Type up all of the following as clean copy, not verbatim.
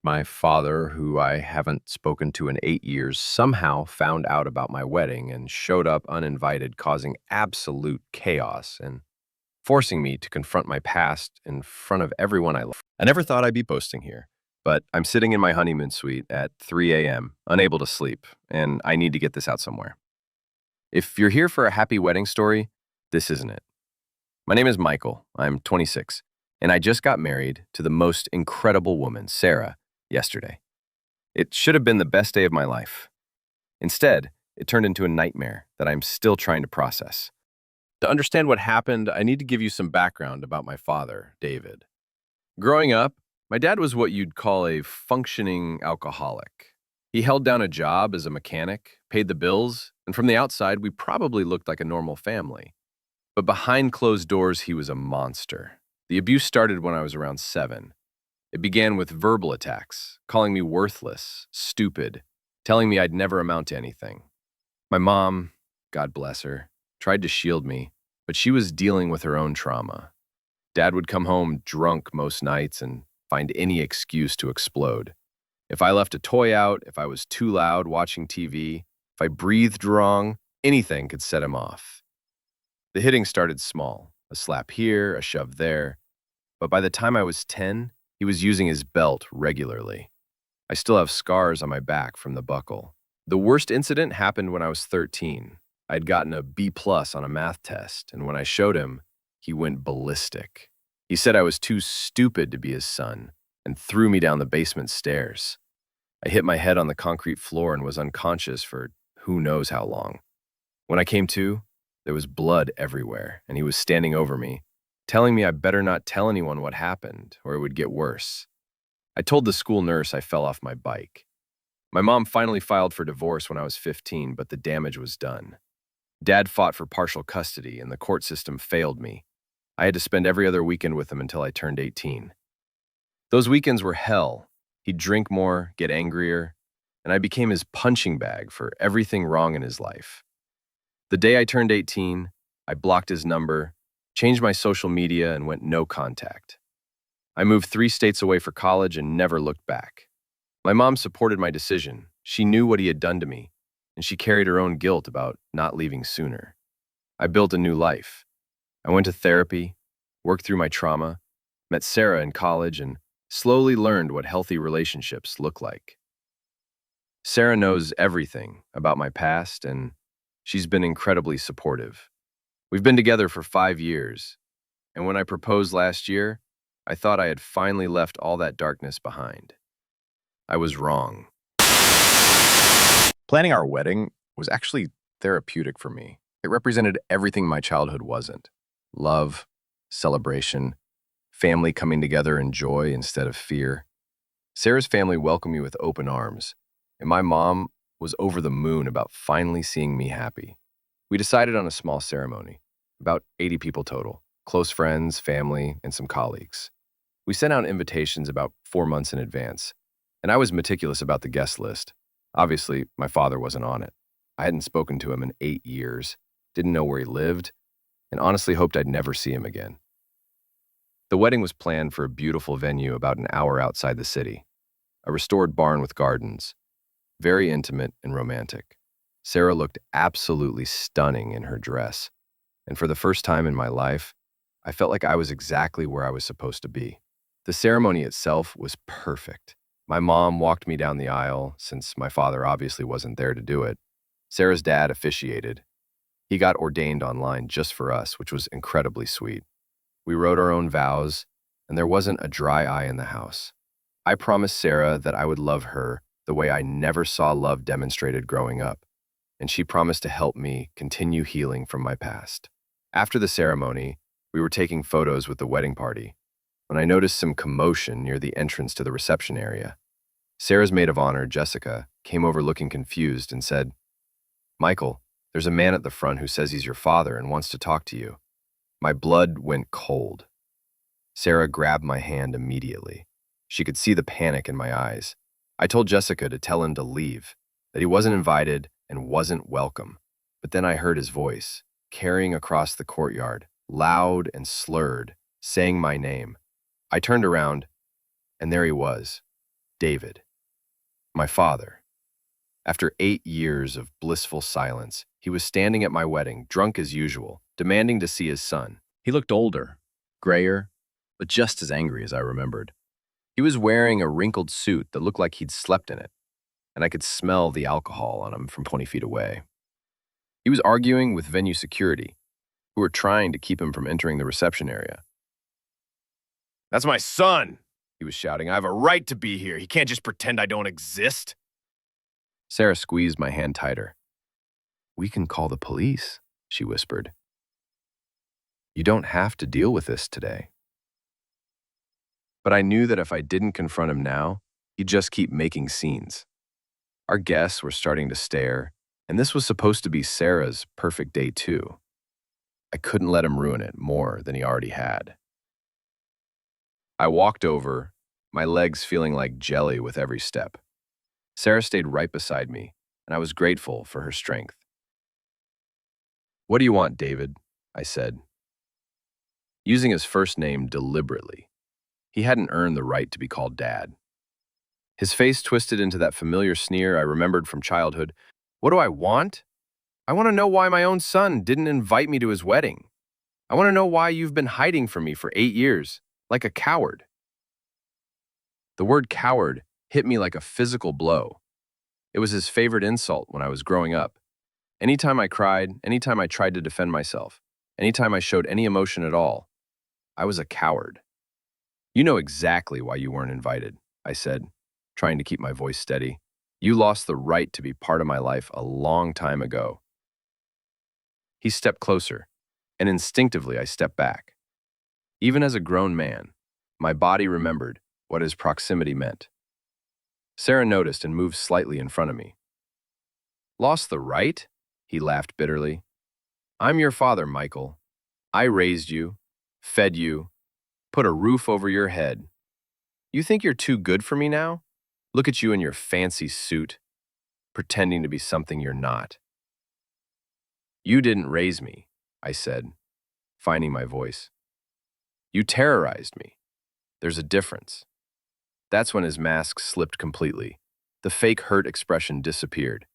My father, who I haven't spoken to in 8 years, somehow found out about my wedding and showed up uninvited, causing absolute chaos and forcing me to confront my past in front of everyone I love. I never thought I'd be posting here, but I'm sitting in my honeymoon suite at 3 a.m., unable to sleep, and I need to get this out somewhere. If you're here for a happy wedding story, this isn't it. My name is Michael. I'm 26, and I just got married to the most incredible woman, Sarah, yesterday. It should have been the best day of my life. Instead, it turned into a nightmare that I'm still trying to process. To understand what happened, I need to give you some background about my father, David. Growing up, my dad was what you'd call a functioning alcoholic. He held down a job as a mechanic, paid the bills, and from the outside, we probably looked like a normal family. But behind closed doors, he was a monster. The abuse started when I was around 7. It began with verbal attacks, calling me worthless, stupid, telling me I'd never amount to anything. My mom, God bless her, tried to shield me, but she was dealing with her own trauma. Dad would come home drunk most nights and find any excuse to explode. If I left a toy out, if I was too loud watching TV, if I breathed wrong, anything could set him off. The hitting started small, a slap here, a shove there, but by the time I was 10, he was using his belt regularly. I still have scars on my back from the buckle. The worst incident happened when I was 13. I'd gotten a B plus on a math test, and when I showed him, he went ballistic. He said I was too stupid to be his son and threw me down the basement stairs. I hit my head on the concrete floor and was unconscious for who knows how long. When I came to, there was blood everywhere, and he was standing over me, telling me I better not tell anyone what happened or it would get worse. I told the school nurse I fell off my bike. My mom finally filed for divorce when I was 15, but the damage was done. Dad fought for partial custody, and the court system failed me. I had to spend every other weekend with him until I turned 18. Those weekends were hell. He'd drink more, get angrier, and I became his punching bag for everything wrong in his life. The day I turned 18, I blocked his number, changed my social media, and went no contact. I moved 3 states away for college and never looked back. My mom supported my decision. She knew what he had done to me, and she carried her own guilt about not leaving sooner. I built a new life. I went to therapy, worked through my trauma, met Sarah in college, and slowly learned what healthy relationships look like. Sarah knows everything about my past, and she's been incredibly supportive. We've been together for 5 years, and when I proposed last year, I thought I had finally left all that darkness behind. I was wrong. Planning our wedding was actually therapeutic for me. It represented everything my childhood wasn't: love, celebration, family coming together in joy instead of fear. Sarah's family welcomed me with open arms, and my mom was over the moon about finally seeing me happy. We decided on a small ceremony, about 80 people total, close friends, family, and some colleagues. We sent out invitations about 4 months in advance, and I was meticulous about the guest list. Obviously, my father wasn't on it. I hadn't spoken to him in 8 years, didn't know where he lived, and honestly hoped I'd never see him again. The wedding was planned for a beautiful venue about an hour outside the city, a restored barn with gardens, very intimate and romantic. Sarah looked absolutely stunning in her dress, and for the first time in my life, I felt like I was exactly where I was supposed to be. The ceremony itself was perfect. My mom walked me down the aisle, since my father obviously wasn't there to do it. Sarah's dad officiated. He got ordained online just for us, which was incredibly sweet. We wrote our own vows, and there wasn't a dry eye in the house. I promised Sarah that I would love her the way I never saw love demonstrated growing up, and she promised to help me continue healing from my past. After the ceremony, we were taking photos with the wedding party when I noticed some commotion near the entrance to the reception area. Sarah's maid of honor, Jessica, came over looking confused and said, "Michael, there's a man at the front who says he's your father and wants to talk to you." My blood went cold. Sarah grabbed my hand immediately. She could see the panic in my eyes. I told Jessica to tell him to leave, that he wasn't invited and wasn't welcome. But then I heard his voice, carrying across the courtyard, loud and slurred, saying my name. I turned around, and there he was, David, my father. After 8 years of blissful silence, he was standing at my wedding, drunk as usual, demanding to see his son. He looked older, grayer, but just as angry as I remembered. He was wearing a wrinkled suit that looked like he'd slept in it, and I could smell the alcohol on him from 20 feet away. He was arguing with venue security, who were trying to keep him from entering the reception area. "That's my son!" he was shouting. "I have a right to be here. He can't just pretend I don't exist." Sarah squeezed my hand tighter. "We can call the police," she whispered. "You don't have to deal with this today." But I knew that if I didn't confront him now, he'd just keep making scenes. Our guests were starting to stare, and this was supposed to be Sarah's perfect day too. I couldn't let him ruin it more than he already had. I walked over, my legs feeling like jelly with every step. Sarah stayed right beside me, and I was grateful for her strength. "What do you want, David?" I said, using his first name deliberately. He hadn't earned the right to be called Dad. His face twisted into that familiar sneer I remembered from childhood. "What do I want? I want to know why my own son didn't invite me to his wedding. I want to know why you've been hiding from me for 8 years, like a coward." The word coward hit me like a physical blow. It was his favorite insult when I was growing up. Anytime I cried, anytime I tried to defend myself, anytime I showed any emotion at all, I was a coward. "You know exactly why you weren't invited," I said, trying to keep my voice steady. "You lost the right to be part of my life a long time ago." He stepped closer, and instinctively I stepped back. Even as a grown man, my body remembered what his proximity meant. Sarah noticed and moved slightly in front of me. "Lost the right?" He laughed bitterly. "I'm your father, Michael. I raised you, fed you, put a roof over your head. You think you're too good for me now? Look at you in your fancy suit, pretending to be something you're not." "You didn't raise me," I said, finding my voice. "You terrorized me. There's a difference." That's when his mask slipped completely. The fake hurt expression disappeared,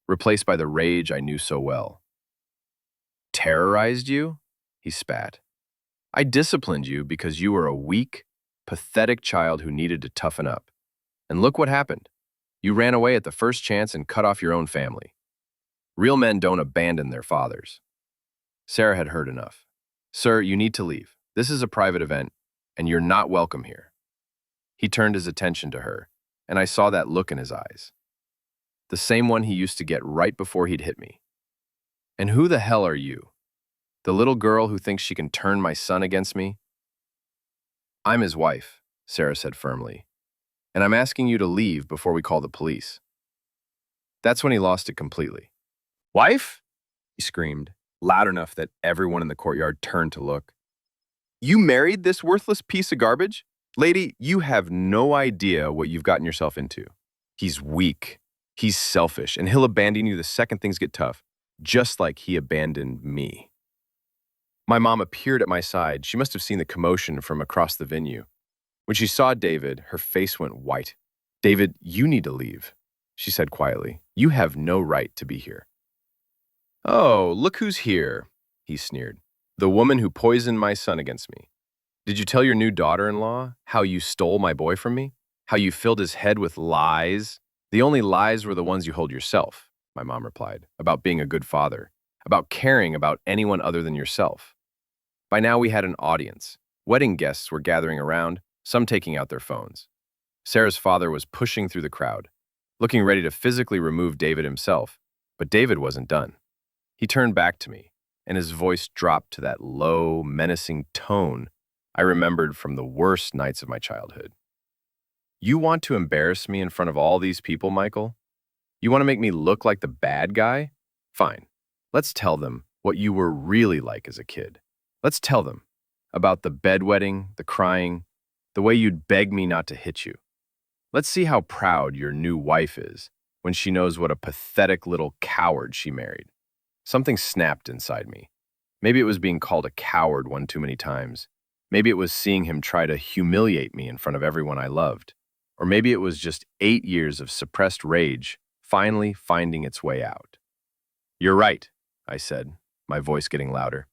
replaced by the rage I knew so well. "Terrorized you?" he spat. "I disciplined you because you were a weak, pathetic child who needed to toughen up. And look what happened. You ran away at the first chance and cut off your own family. Real men don't abandon their fathers." Sarah had heard enough. "Sir, you need to leave. This is a private event, and you're not welcome here." He turned his attention to her, and I saw that look in his eyes. The same one he used to get right before he'd hit me. "And who the hell are you? The little girl who thinks she can turn my son against me?" "I'm his wife," Sarah said firmly, "and I'm asking you to leave before we call the police." That's when he lost it completely. "Wife?" he screamed, loud enough that everyone in the courtyard turned to look. "You married this worthless piece of garbage? Lady, you have no idea what you've gotten yourself into. He's weak, he's selfish, and he'll abandon you the second things get tough, just like he abandoned me." My mom appeared at my side. She must have seen the commotion from across the venue. When she saw David, her face went white. "David, you need to leave," she said quietly. "You have no right to be here." "Oh, look who's here," he sneered. "The woman who poisoned my son against me. Did you tell your new daughter-in-law how you stole my boy from me? How you filled his head with lies? The only lies were the ones you hold yourself," my mom replied, "about being a good father, about caring about anyone other than yourself." By now we had an audience. Wedding guests were gathering around, some taking out their phones. Sarah's father was pushing through the crowd, looking ready to physically remove David himself, but David wasn't done. He turned back to me, and his voice dropped to that low, menacing tone I remembered from the worst nights of my childhood. "You want to embarrass me in front of all these people, Michael? You want to make me look like the bad guy? Fine. Let's tell them what you were really like as a kid. Let's tell them about the bedwetting, the crying, the way you'd beg me not to hit you. Let's see how proud your new wife is when she knows what a pathetic little coward she married." Something snapped inside me. Maybe it was being called a coward one too many times. Maybe it was seeing him try to humiliate me in front of everyone I loved. Or maybe it was just 8 years of suppressed rage finally finding its way out. You're right, I said, my voice getting louder.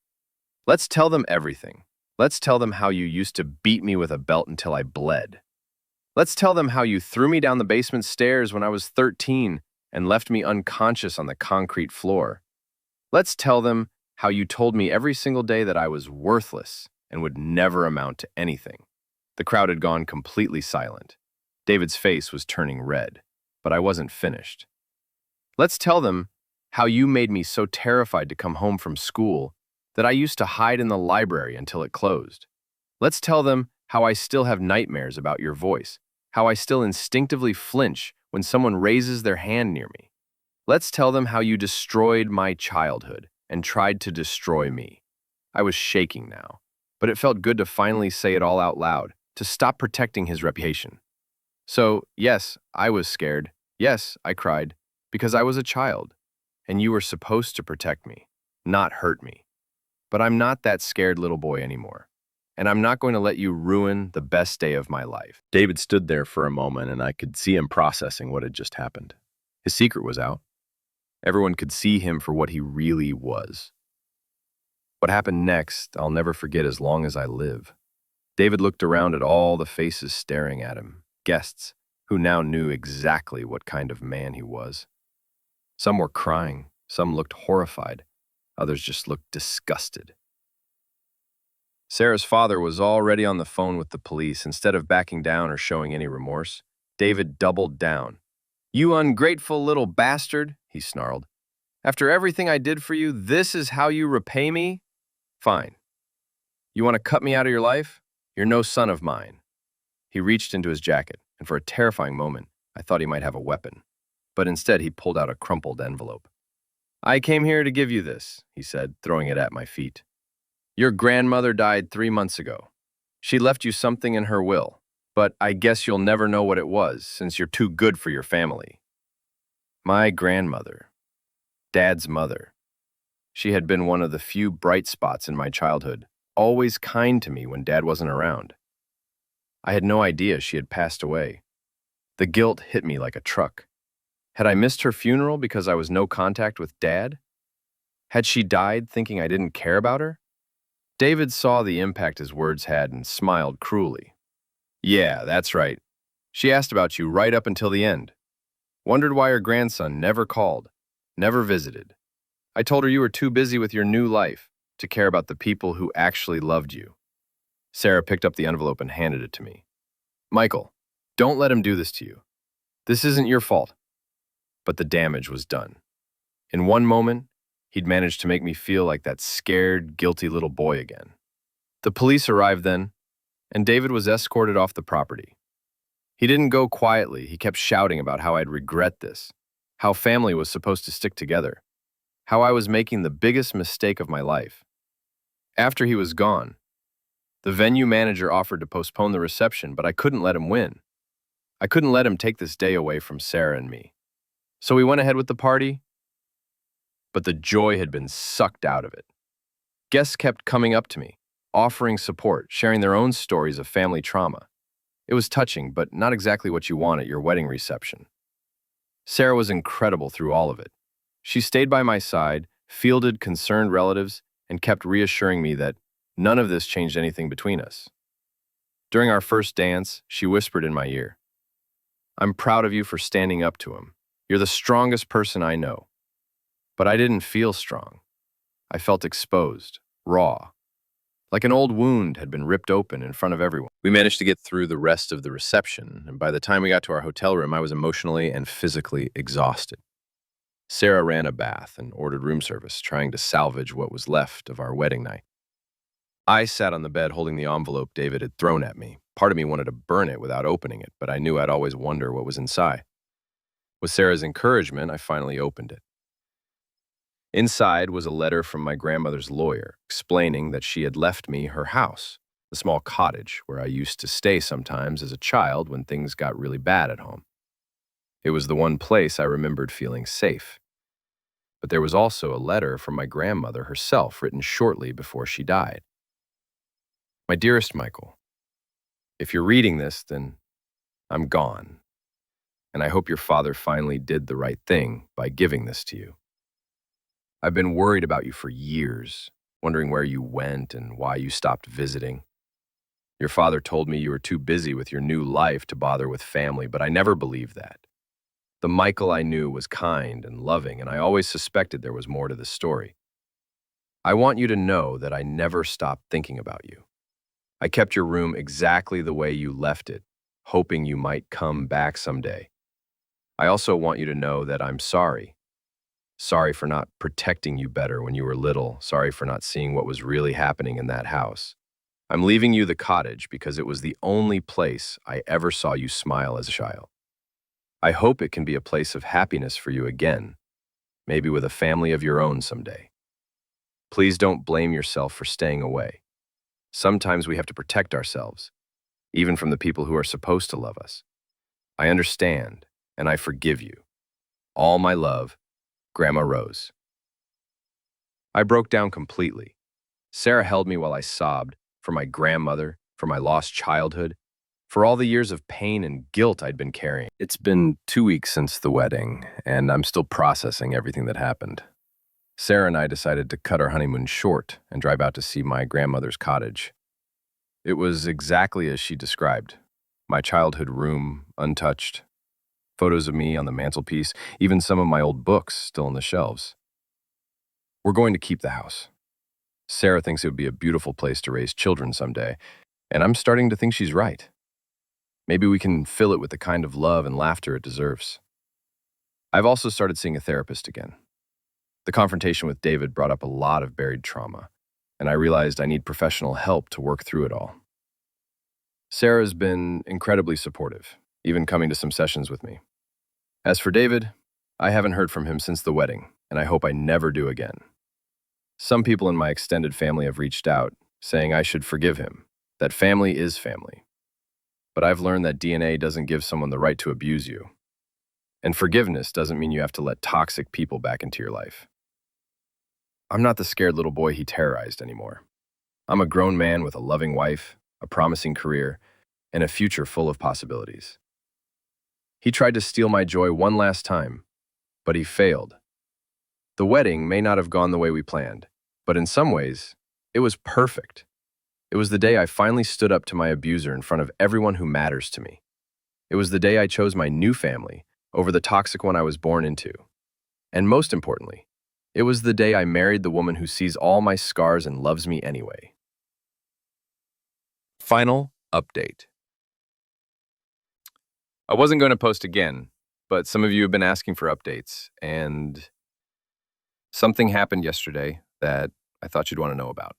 Let's tell them everything. Let's tell them how you used to beat me with a belt until I bled. Let's tell them how you threw me down the basement stairs when I was 13 and left me unconscious on the concrete floor. Let's tell them how you told me every single day that I was worthless and would never amount to anything. The crowd had gone completely silent. David's face was turning red, but I wasn't finished. Let's tell them how you made me so terrified to come home from school that I used to hide in the library until it closed. Let's tell them how I still have nightmares about your voice, how I still instinctively flinch when someone raises their hand near me. Let's tell them how you destroyed my childhood and tried to destroy me. I was shaking now, but it felt good to finally say it all out loud, to stop protecting his reputation. So, yes, I was scared. Yes, I cried, because I was a child, and you were supposed to protect me, not hurt me. But I'm not that scared little boy anymore, and I'm not going to let you ruin the best day of my life. David stood there for a moment, and I could see him processing what had just happened. His secret was out. Everyone could see him for what he really was. What happened next, I'll never forget as long as I live. David looked around at all the faces staring at him, guests who now knew exactly what kind of man he was. Some were crying, some looked horrified, others just looked disgusted. Sarah's father was already on the phone with the police. Instead of backing down or showing any remorse, David doubled down. "You ungrateful little bastard," he snarled. "After everything I did for you, this is how you repay me? Fine. You want to cut me out of your life? You're no son of mine." He reached into his jacket, and for a terrifying moment, I thought he might have a weapon. But instead, he pulled out a crumpled envelope. "I came here to give you this," he said, throwing it at my feet. "Your grandmother died 3 months ago. She left you something in her will, but I guess you'll never know what it was since you're too good for your family." My grandmother, Dad's mother. She had been one of the few bright spots in my childhood, always kind to me when Dad wasn't around. I had no idea she had passed away. The guilt hit me like a truck. Had I missed her funeral because I was no contact with Dad? Had she died thinking I didn't care about her? David saw the impact his words had and smiled cruelly. "Yeah, that's right. She asked about you right up until the end. Wondered why her grandson never called, never visited. I told her you were too busy with your new life to care about the people who actually loved you." Sarah picked up the envelope and handed it to me. "Michael, don't let him do this to you. This isn't your fault." But the damage was done. In one moment, he'd managed to make me feel like that scared, guilty little boy again. The police arrived then, and David was escorted off the property. He didn't go quietly. He kept shouting about how I'd regret this, how family was supposed to stick together, how I was making the biggest mistake of my life. After he was gone, the venue manager offered to postpone the reception, but I couldn't let him win. I couldn't let him take this day away from Sarah and me. So we went ahead with the party, but the joy had been sucked out of it. Guests kept coming up to me, offering support, sharing their own stories of family trauma. It was touching, but not exactly what you want at your wedding reception. Sarah was incredible through all of it. She stayed by my side, fielded concerned relatives, and kept reassuring me that none of this changed anything between us. During our first dance, she whispered in my ear, "I'm proud of you for standing up to him. You're the strongest person I know." But I didn't feel strong. I felt exposed, raw, like an old wound had been ripped open in front of everyone. We managed to get through the rest of the reception, and by the time we got to our hotel room, I was emotionally and physically exhausted. Sarah ran a bath and ordered room service, trying to salvage what was left of our wedding night. I sat on the bed holding the envelope David had thrown at me. Part of me wanted to burn it without opening it, but I knew I'd always wonder what was inside. With Sarah's encouragement, I finally opened it. Inside was a letter from my grandmother's lawyer, explaining that she had left me her house, the small cottage where I used to stay sometimes as a child when things got really bad at home. It was the one place I remembered feeling safe. But there was also a letter from my grandmother herself written shortly before she died. "My dearest Michael, if you're reading this, then I'm gone, and I hope your father finally did the right thing by giving this to you. I've been worried about you for years, wondering where you went and why you stopped visiting. Your father told me you were too busy with your new life to bother with family, but I never believed that. The Michael I knew was kind and loving, and I always suspected there was more to the story. I want you to know that I never stopped thinking about you. I kept your room exactly the way you left it, hoping you might come back someday. I also want you to know that I'm sorry. Sorry for not protecting you better when you were little. Sorry for not seeing what was really happening in that house. I'm leaving you the cottage because it was the only place I ever saw you smile as a child. I hope it can be a place of happiness for you again, maybe with a family of your own someday. Please don't blame yourself for staying away. Sometimes we have to protect ourselves, even from the people who are supposed to love us. I understand, and I forgive you. All my love, Grandma Rose. I broke down completely. Sarah held me while I sobbed for my grandmother, for my lost childhood, for all the years of pain and guilt I'd been carrying. It's been 2 weeks since the wedding, and I'm still processing everything that happened. Sarah and I decided to cut our honeymoon short and drive out to see my grandmother's cottage. It was exactly as she described. My childhood room, untouched, photos of me on the mantelpiece, even some of my old books still on the shelves. We're going to keep the house. Sarah thinks it would be a beautiful place to raise children someday, and I'm starting to think she's right. Maybe we can fill it with the kind of love and laughter it deserves. I've also started seeing a therapist again. The confrontation with David brought up a lot of buried trauma, and I realized I need professional help to work through it all. Sarah's been incredibly supportive, even coming to some sessions with me. As for David, I haven't heard from him since the wedding, and I hope I never do again. Some people in my extended family have reached out, saying I should forgive him, that family is family. But I've learned that DNA doesn't give someone the right to abuse you. And forgiveness doesn't mean you have to let toxic people back into your life. I'm not the scared little boy he terrorized anymore. I'm a grown man with a loving wife, a promising career, and a future full of possibilities. He tried to steal my joy one last time, but he failed. The wedding may not have gone the way we planned, but in some ways, it was perfect. It was the day I finally stood up to my abuser in front of everyone who matters to me. It was the day I chose my new family over the toxic one I was born into. And most importantly, it was the day I married the woman who sees all my scars and loves me anyway. Final update. I wasn't going to post again, but some of you have been asking for updates, and something happened yesterday that I thought you'd want to know about.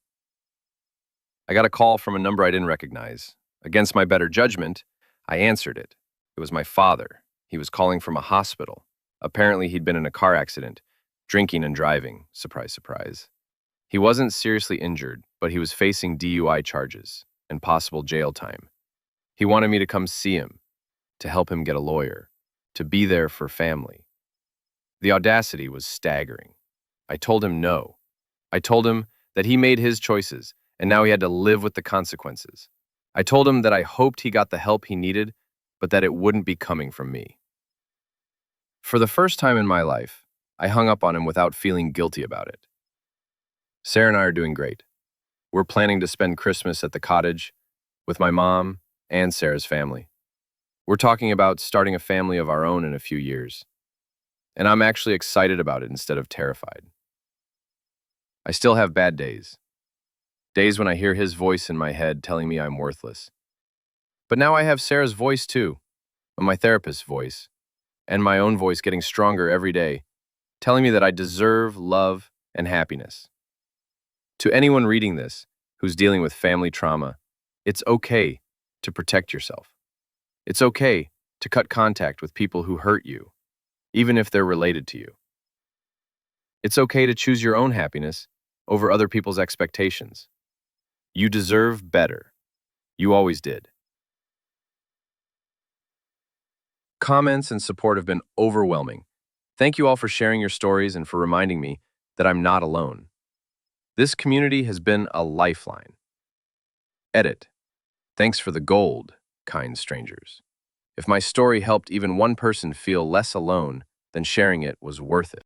I got a call from a number I didn't recognize. Against my better judgment, I answered it. It was my father. He was calling from a hospital. Apparently, he'd been in a car accident, drinking and driving. Surprise, surprise. He wasn't seriously injured, but he was facing DUI charges and possible jail time. He wanted me to come see him, to help him get a lawyer, to be there for family. The audacity was staggering. I told him no. I told him that he made his choices, and now he had to live with the consequences. I told him that I hoped he got the help he needed, but that it wouldn't be coming from me. For the first time in my life, I hung up on him without feeling guilty about it. Sarah and I are doing great. We're planning to spend Christmas at the cottage with my mom and Sarah's family. We're talking about starting a family of our own in a few years, and I'm actually excited about it instead of terrified. I still have bad days. Days when I hear his voice in my head telling me I'm worthless. But now I have Sarah's voice too, and my therapist's voice, and my own voice getting stronger every day, telling me that I deserve love and happiness. To anyone reading this who's dealing with family trauma, it's okay to protect yourself. It's okay to cut contact with people who hurt you, even if they're related to you. It's okay to choose your own happiness over other people's expectations. You deserve better. You always did. Comments and support have been overwhelming. Thank you all for sharing your stories and for reminding me that I'm not alone. This community has been a lifeline. Edit. Thanks for the gold, kind strangers. If my story helped even one person feel less alone, then sharing it was worth it.